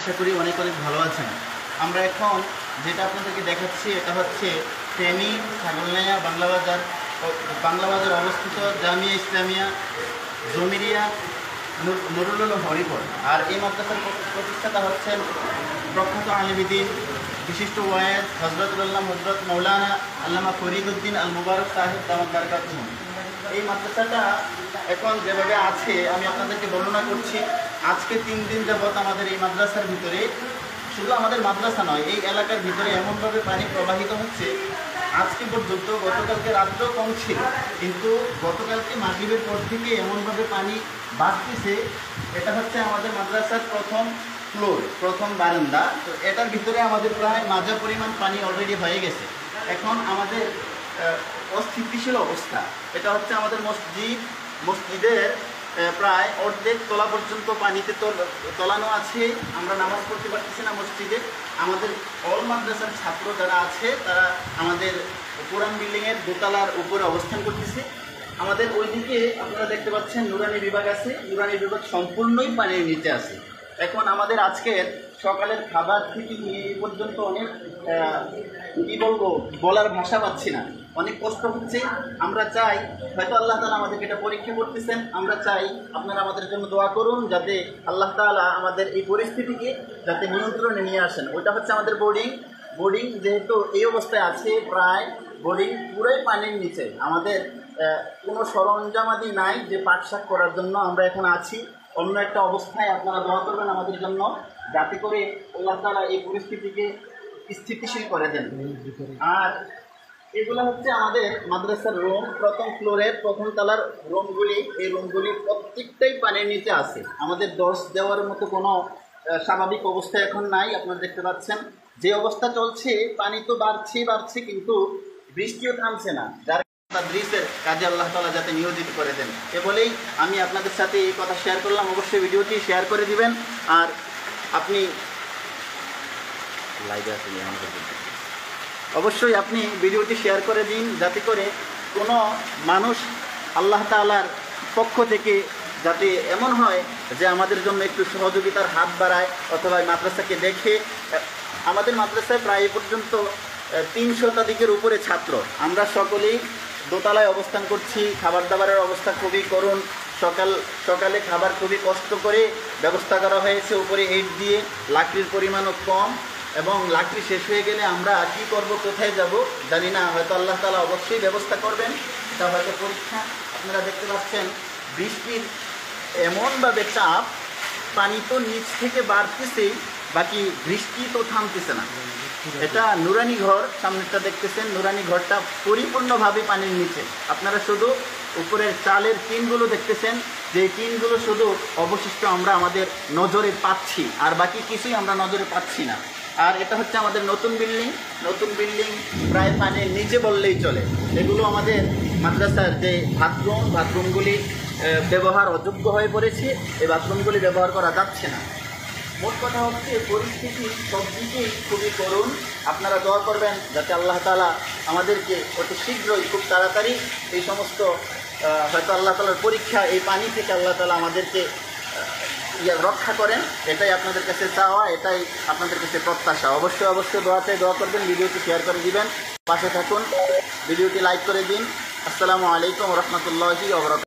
আশা করি অনেক অনেক ভালো আছেন। আমরা এখন যেটা আপনাদেরকে দেখাচ্ছি এটা হচ্ছে ফেনী ছাগলনাইয়া বাংলা বাজার অবস্থিত জামিয়া ইসলামিয়া জমিরিয়া নুরুল হরিপুর। আর এই মাদ্রাসার প্রতিষ্ঠাতা হচ্ছেন প্রখ্যাত আলিমুদ্দিন বিশিষ্ট ওয়ায়েদ হজরত মৌলানা আল্লামা ফরিদউদ্দিন আল মুবারক সাহেব দামাত বারাকাতুহু। এই মাদ্রাসাটা এখন যেভাবে আছে আমি আপনাদেরকে বর্ণনা করছি। আজকে 3 দিন যাবৎ আমাদের এই মাদ্রাসার ভিতরে, শুধু আমাদের মাদ্রাসা নয়, এই এলাকার ভিতরে এমনভাবে পানি প্রবাহিত হচ্ছে। আজকে পর্যন্ত গতকালকে রাত্রেও কম ছিল, কিন্তু গতকালকে মাগরিবের পর থেকে এমনভাবে পানি বাড়তেছে। এটা হচ্ছে আমাদের মাদ্রাসার প্রথম ফ্লোর, প্রথম বারান্দা। তো এটার ভিতরে আমাদের প্রায় মাজা পরিমাণ পানি অলরেডি হয়ে গেছে। এখন আমাদের অস্থিতিশীল অবস্থা। এটা হচ্ছে আমাদের মসজিদের প্রায় অর্ধেক তলা পর্যন্ত পানিতে তলানো আছে। আমরা নামাজ পড়তে পারতেছি না মসজিদে। আমাদের অল মাদ্রাসার ছাত্র যারা আছে তারা আমাদের পুরান বিল্ডিংয়ের দোতলার উপরে অবস্থান করতেছে। আমাদের ওইদিকে আপনারা দেখতে পাচ্ছেন নুরানি বিভাগ আছে, নুরানি বিভাগ সম্পূর্ণই পানির নিচে আছে। এখন আমাদের আজকের সকালের খাবার থেকে নিয়ে এই পর্যন্ত অনেক কী বলবো, বলার ভাষা পাচ্ছি না, অনেক কষ্ট হচ্ছে। আমরা চাই, হয়তো আল্লাহ তাআলা আমাদেরকে এটা পরীক্ষা করতেছেন, আমরা চাই আপনারা আমাদের জন্য দোয়া করুন যাতে আল্লাহ তাআলা আমাদের এই পরিস্থিতিকে যাতে নিয়ন্ত্রণে নিয়ে আসেন। ওইটা হচ্ছে আমাদের বোর্ডিং যেহেতু এই অবস্থায় আছে, প্রায় বোর্ডিং পুরোই পানির নিচে। আমাদের কোনো সরঞ্জামাদি নাই যে পাকশাক করার জন্য। আমরা এখন আছি অন্য একটা অবস্থায়। আপনারা দোয়া করবেন আমাদের জন্য যাতে করে আল্লাহ তাআলা এই পরিস্থিতিকে স্থিতিশীল করে দেন। আর এগুলো হচ্ছে আমাদের মাদ্রাসার রুম, প্রথম ফ্লোরের প্রথম তলার রুমগুলি। এই রুমগুলি প্রত্যেকটাই পানির নিচে আছে। আমাদের দোষ দেওয়ার মতো কোনো স্বাভাবিক অবস্থা এখন নাই। আপনারা দেখতে পাচ্ছেন যে অবস্থা চলছে, পানি তো বাড়ছে কিন্তু বৃষ্টিও থামছে না। যার তাদরিসের কাজে আল্লাহ তাআলা যাতে নিয়োজিত করে দেন, এ বলেই আমি আপনাদের সাথে এই কথা শেয়ার করলাম। অবশ্যই ভিডিওটি শেয়ার করে দিবেন। আর আপনি লাইভে আছেন, অবশ্যই আপনি ভিডিওটি শেয়ার করে দিন যাতে করে কোনো মানুষ আল্লাহ তাআলার পক্ষ থেকে যাতে এমন হয় যে আমাদের জন্য একটু সহযোগিতার হাত বাড়ায়, অথবা মাদ্রাসাকে দেখে। আমাদের মাদ্রাসায় প্রায় পর্যন্ত 300 শতাধিকের উপরে ছাত্র। আমরা সকলেই দোতলায় অবস্থান করছি। খাবার দাবারের অবস্থা খুবই করুণ। সকালে খাবার খুবই কষ্ট করে ব্যবস্থা করা হয়েছে, উপরে ইট দিয়ে। লাকড়ির পরিমাণও কম, এবং লাকড়ি শেষ হয়ে গেলে আমরা কী করব, কোথায় যাব জানি না। হয়তো আল্লাহ তাআলা অবশ্যই ব্যবস্থা করবেন, এটা হয়তো পরীক্ষা। আপনারা দেখতে পাচ্ছেন বৃষ্টির এমনভাবে চাপ, পানি তো নিচ থেকে বাড়তেছেই, বাকি বৃষ্টি তো থামতেছে না। এটা নুরানি ঘর, সামনেটা দেখতেছেন, নুরানি ঘরটা পরিপূর্ণভাবে পানির নিচে। আপনারা শুধু উপরের চালের টিনগুলো দেখতেছেন, যে টিনগুলো শুধু অবশিষ্ট আমরা আমাদের নজরে পাচ্ছি, আর বাকি কিছুই আমরা নজরে পাচ্ছি না। আর এটা হচ্ছে আমাদের নতুন বিল্ডিং প্রায় পানির নিচে বললেই চলে। এগুলো আমাদের মাদ্রাসার যে বাথরুমগুলি ব্যবহার অযোগ্য হয়ে পড়েছে। এই বাথরুমগুলি ব্যবহার করা যাচ্ছে না। মোট কথা হচ্ছে পরিস্থিতি সব দিকেই খুবই করুণ। আপনারা দোয়া করবেন যাতে আল্লাহ তাআলা আমাদেরকে অতি শীঘ্রই, খুব তাড়াতাড়ি এই সমস্ত হয়তো আল্লাহ তাআলার পরীক্ষা, এই পানি থেকে আল্লাহ তাআলা আমাদেরকে রক্ষা করেন। এটাই আপনাদের কাছে চাওয়া, এটাই আপনাদের কাছে প্রত্যাশা। অবশ্যই দোয়া করবেন। ভিডিওটি শেয়ার করে দিবেন, পাশে থাকুন, ভিডিওটি লাইক করে দিন। আসসালামু আলাইকুম ওয়া রাহমাতুল্লাহি ওয়া বারাকাতুহু।